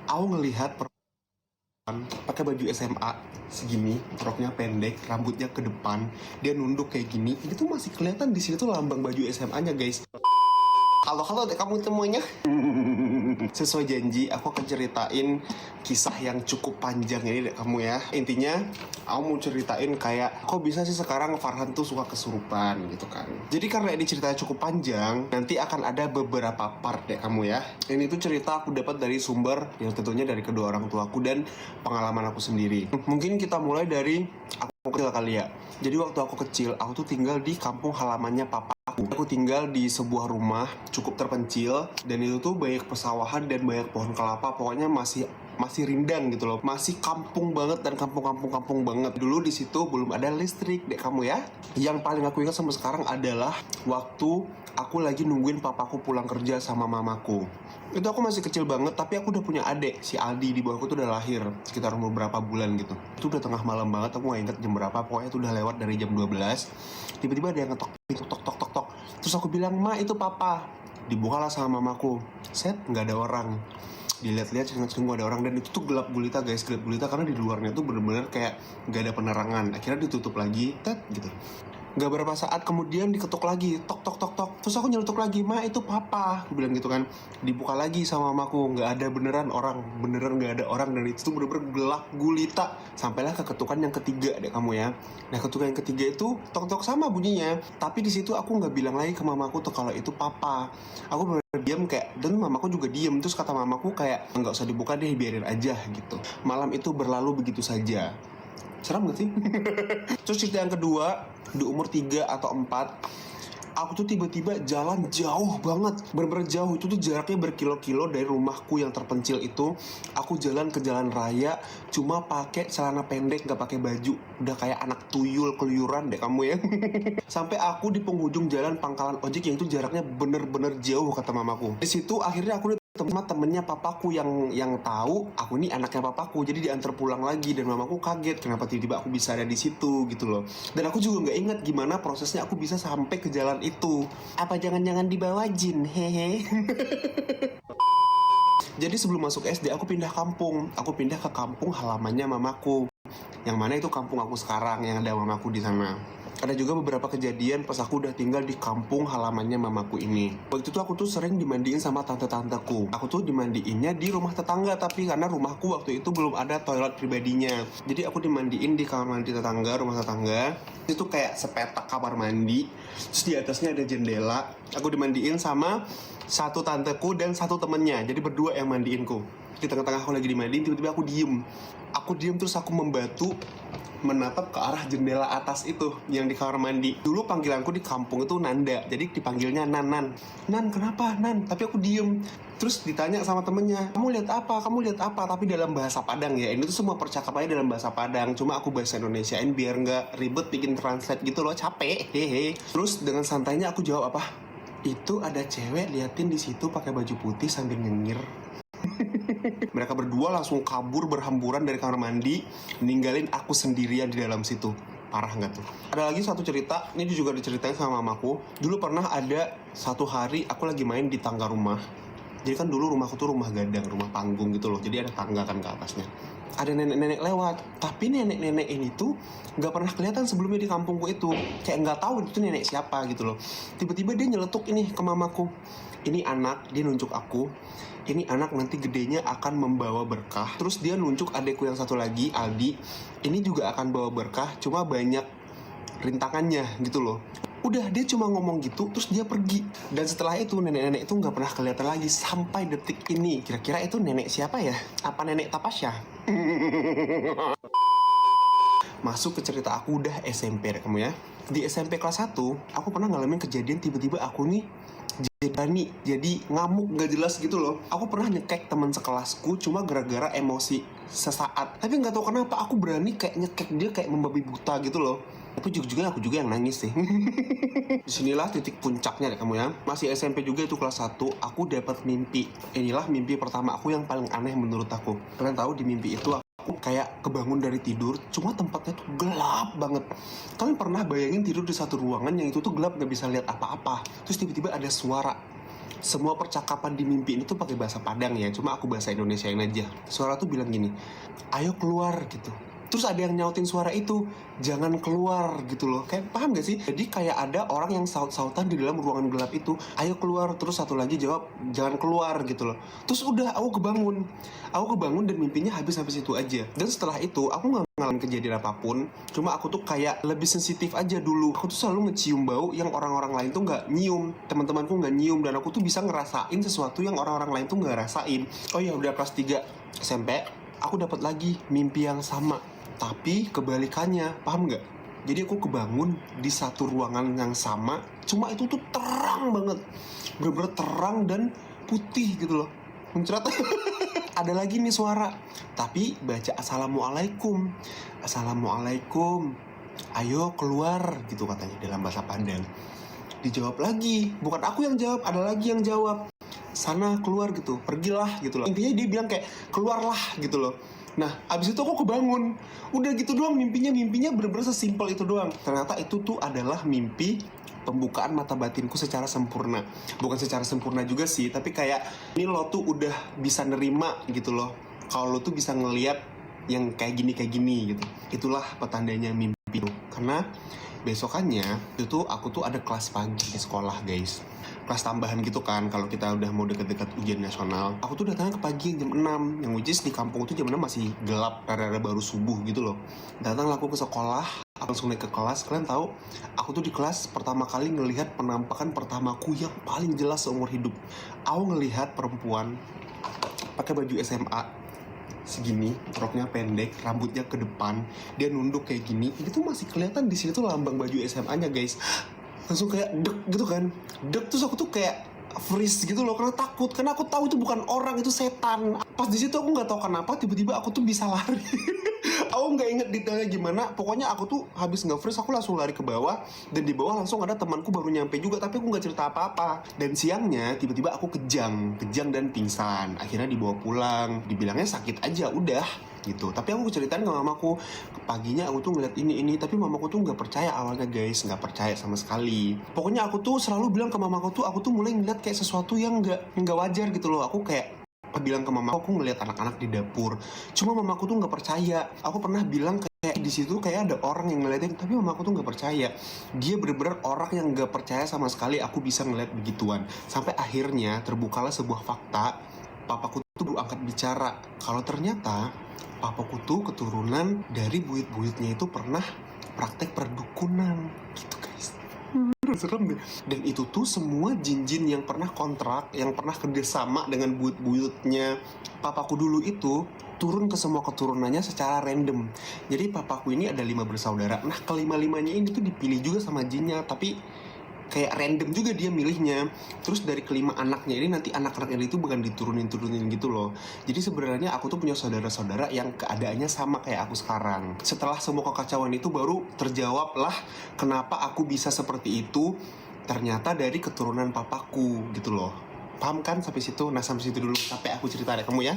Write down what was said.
Aku ngelihat pakai baju SMA segini, roknya pendek, rambutnya ke depan, dia nunduk kayak gini. Ini tuh masih kelihatan di sini tuh lambang baju SMA-nya, guys. Halo kamu semuanya. Sesuai janji, aku akan ceritain kisah yang cukup panjang ini deh kamu ya. Intinya, aku mau ceritain kayak kok bisa sih sekarang Farhan tuh suka kesurupan gitu kan. Jadi karena ini ceritanya cukup panjang, nanti akan ada beberapa part deh kamu ya. Ini tuh cerita aku dapat dari sumber yang tentunya dari kedua orang tuaku dan pengalaman aku sendiri. Mungkin kita mulai dari aku kecil kali ya. Jadi waktu aku kecil, aku tuh tinggal di kampung halamannya papa. Aku tinggal di sebuah rumah cukup terpencil dan itu tuh banyak persawahan dan banyak pohon kelapa. Pokoknya masih rindang gitu loh, masih kampung banget dan kampung banget. Dulu di situ belum ada listrik deh kamu ya. Yang paling aku ingat sampai sekarang adalah waktu aku lagi nungguin papaku pulang kerja sama mamaku. Itu aku masih kecil banget, tapi aku udah punya adik, si Aldi di bawahku tuh udah lahir sekitar umur berapa bulan gitu. Itu udah tengah malam banget, aku gak inget jam berapa, pokoknya itu udah lewat dari jam 12. Tiba-tiba ada yang ngetok pintu, tok tok tok tok. Terus aku bilang, "Ma, itu papa." Dibukalah sama mamaku. Set, nggak ada orang. Dilihat-lihat cengang-cengeng ada orang dan itu tuh gelap gulita guys, gelap gulita karena di luarnya tuh bener-bener kayak nggak ada penerangan. Akhirnya ditutup lagi, tet gitu. Gak berapa saat kemudian diketuk lagi, tok tok tok tok. Terus aku nyelutuk lagi, "Ma, itu papa." Aku bilang gitu kan. Dibuka lagi sama mamaku, nggak ada beneran orang, beneran nggak ada orang dan itu tuh bener-bener gelap gulita. Sampailah ke ketukan yang ketiga deh kamu ya. Nah ketukan yang ketiga itu tok tok sama bunyinya, tapi di situ aku nggak bilang lagi ke mamaku tuh kalau itu papa. Aku bener-bener diam kayak, dan mamaku juga diam. Terus kata mamaku kayak nggak usah dibuka deh, biarin aja gitu. Malam itu berlalu begitu saja. Seram gak sih? Terus cerita yang kedua, di umur 3 atau 4, aku tuh tiba-tiba jalan jauh banget, bener-bener jauh. Itu tuh jaraknya berkilo-kilo dari rumahku yang terpencil itu. Aku jalan ke jalan raya, cuma pakai celana pendek, nggak pakai baju. Udah kayak anak tuyul keluyuran deh kamu ya. Sampai aku di penghujung jalan pangkalan ojek yang itu jaraknya bener-bener jauh kata mamaku. Di situ akhirnya aku sama temennya papaku yang tahu aku ini anaknya papaku, jadi diantar pulang lagi dan mamaku kaget kenapa tiba-tiba aku bisa ada di situ gitu loh. Dan aku juga nggak ingat gimana prosesnya aku bisa sampai ke jalan itu. Apa jangan-jangan dibawa jin? Hehe. Jadi sebelum masuk SD aku pindah kampung. Aku pindah ke kampung halamannya mamaku. Yang mana itu kampung aku sekarang yang ada mamaku di sana. Ada juga beberapa kejadian pas aku udah tinggal di kampung halamannya mamaku ini. Waktu itu aku tuh sering dimandiin sama tante-tanteku. Aku tuh dimandiinnya di rumah tetangga, tapi karena rumahku waktu itu belum ada toilet pribadinya. Jadi aku dimandiin di kamar mandi tetangga, rumah tetangga. Itu kayak sepetak kamar mandi. Terus di atasnya ada jendela. Aku dimandiin sama satu tanteku dan satu temennya. Jadi berdua yang mandiinku. Di tengah-tengah aku lagi dimandiin, tiba-tiba aku diem. Aku diem terus aku membatu menatap ke arah jendela atas itu yang di kamar mandi. Dulu panggilanku di kampung itu Nanda, jadi dipanggilnya Nan. Nan, kenapa Nan? Tapi aku diem. Terus ditanya sama temennya, kamu lihat apa? Kamu lihat apa? Tapi dalam bahasa Padang ya. Ini tuh semua percakapannya dalam bahasa Padang. Cuma aku bahasa Indonesiain biar nggak ribet bikin translate gitu loh, capek. Hehe. Terus dengan santainya aku jawab apa? Itu ada cewek liatin di situ pakai baju putih sambil nyengir. Mereka berdua langsung kabur berhamburan dari kamar mandi, ninggalin aku sendirian di dalam situ. Parah nggak tuh? Ada lagi satu cerita, ini juga diceritain sama mamaku. Dulu pernah ada satu hari aku lagi main di tangga rumah. Jadi kan dulu rumahku tuh rumah gadang, rumah panggung gitu loh. Jadi ada tangga kan ke atasnya. Ada nenek-nenek lewat, tapi nenek-nenek ini tuh nggak pernah kelihatan sebelumnya di kampungku itu. Kayak nggak tahu itu nenek siapa gitu loh. Tiba-tiba dia nyeletuk ini ke mamaku. Ini anak, dia nunjuk aku. Ini anak nanti gedenya akan membawa berkah. Terus dia nunjuk adekku yang satu lagi, Aldi. Ini juga akan bawa berkah, cuma banyak rintangannya gitu loh. Udah, dia cuma ngomong gitu, terus dia pergi. Dan setelah itu nenek-nenek itu nggak pernah kelihatan lagi sampai detik ini. Kira-kira itu nenek siapa ya? Apa nenek Tapasya? Masuk ke cerita aku udah SMP kamu ya. Di SMP kelas 1, aku pernah ngalamin kejadian tiba-tiba aku nih jadi ngamuk gak jelas gitu loh. Aku pernah nyekek teman sekelasku cuma gara-gara emosi sesaat. Tapi nggak tahu kenapa aku berani kayak nyekek dia kayak membabi buta gitu loh. Tapi juga aku juga yang nangis sih. Disinilah titik puncaknya deh kamu ya. Masih SMP juga itu kelas 1, aku dapat mimpi. Inilah mimpi pertama aku yang paling aneh menurut aku. Kalian tahu di mimpi itu aku kayak kebangun dari tidur, cuma tempatnya tuh gelap banget. Kalian pernah bayangin tidur di satu ruangan yang itu tuh gelap, gak bisa lihat apa-apa. Terus tiba-tiba ada suara. semua percakapan di mimpi ini tuh pakai bahasa Padang ya, cuma aku bahasa Indonesiain aja. Suara tuh bilang gini, ayo keluar gitu. Terus ada yang nyautin suara itu, jangan keluar gitu loh. Kayak paham gak sih? Jadi kayak ada orang yang saut-sautan di dalam ruangan gelap itu, ayo keluar. Terus satu lagi jawab, jangan keluar gitu loh. Terus udah aku kebangun. Aku kebangun dan mimpinya habis-habis itu aja. Dan setelah itu aku gak ngalamin kejadian apapun. Cuma aku tuh kayak lebih sensitif aja dulu. Aku tuh selalu ngecium bau yang orang-orang lain tuh gak nyium. Teman-temanku gak nyium. Dan aku tuh bisa ngerasain sesuatu yang orang-orang lain tuh gak rasain. Oh ya udah kelas 3 SMP, aku dapat lagi mimpi yang sama. Tapi kebalikannya, paham nggak? Jadi aku kebangun di satu ruangan yang sama, cuma itu tuh terang banget. Bener-bener terang dan putih gitu loh. Mencerata. Ada lagi nih suara, tapi baca Assalamualaikum. Assalamualaikum. Ayo keluar gitu katanya dalam bahasa Padang. Dijawab lagi, bukan aku yang jawab, ada lagi yang jawab. Sana keluar gitu, pergilah gitu loh. Intinya dia bilang kayak keluarlah gitu loh. Nah, abis itu aku kebangun. Udah gitu doang mimpinya bener-bener sesimpel itu doang. Ternyata itu tuh adalah mimpi pembukaan mata batinku secara sempurna. Bukan secara sempurna juga sih, tapi kayak ini lo tuh udah bisa nerima gitu loh. Kalau lo tuh bisa ngelihat yang kayak gini gitu. Itulah petandanya mimpi tuh. Karena besokannya itu tuh aku tuh ada kelas pagi di sekolah guys. Kelas tambahan gitu kan, kalau kita udah mau deket-deket ujian nasional. Aku tuh datangnya ke pagi jam 6, yang which is di kampung itu jam 6 masih gelap, rada-rada baru subuh gitu loh. Datang aku ke sekolah, aku langsung naik ke kelas. Kalian tahu, aku tuh di kelas pertama kali ngelihat penampakan pertamaku yang paling jelas seumur hidup. Aku ngelihat perempuan pakai baju SMA segini, roknya pendek, rambutnya ke depan, dia nunduk kayak gini. Ini tuh masih kelihatan di sini tuh lambang baju SMA-nya guys. Langsung kayak dek gitu kan, dek. Terus aku tuh kayak freeze gitu loh karena takut, karena aku tahu itu bukan orang, itu setan. Pas di situ aku nggak tahu kenapa tiba-tiba aku tuh bisa lari. Aku nggak inget detailnya gimana, pokoknya aku tuh habis nggak freeze aku langsung lari ke bawah, dan di bawah langsung ada temanku baru nyampe juga, tapi aku nggak cerita apa-apa. Dan siangnya tiba-tiba aku kejang dan pingsan. Akhirnya dibawa pulang, dibilangnya sakit aja udah gitu. Tapi aku ceritain ke mamaku, paginya aku tuh ngeliat ini, tapi mamaku tuh nggak percaya awalnya guys, nggak percaya sama sekali. Pokoknya aku tuh selalu bilang ke mamaku tuh, aku tuh mulai ngeliat kayak sesuatu yang nggak wajar gitu loh. Aku kayak bilang ke mama, aku ngeliat anak-anak di dapur. Cuma mamaku tuh nggak percaya. Aku pernah bilang kayak di situ kayak ada orang yang ngeliatin, tapi mamaku tuh nggak percaya. Dia bener-bener orang yang nggak percaya sama sekali aku bisa ngeliat begituan. Sampai akhirnya terbukalah sebuah fakta, papaku tuh baru angkat bicara kalau ternyata papaku tuh keturunan dari buyut-buyutnya itu pernah praktek perdukunan gitu guys. Serem deh. Dan itu tuh semua jin-jin yang pernah kontrak, yang pernah kerjasama dengan buyut-buyutnya papaku dulu itu turun ke semua keturunannya secara random. Jadi papaku ini ada 5 bersaudara. Nah, kelima-limanya ini tuh dipilih juga sama jinnya, tapi kayak random juga dia milihnya. Terus dari kelima anaknya ini nanti anak-anaknya itu bukan diturunin gitu loh. Jadi sebenarnya aku tuh punya saudara-saudara yang keadaannya sama kayak aku sekarang. Setelah semua kekacauan itu baru terjawab lah kenapa aku bisa seperti itu. Ternyata dari keturunan papaku gitu loh. Paham kan sampai situ? Nah sampai situ dulu, sampai aku cerita deh kamu ya.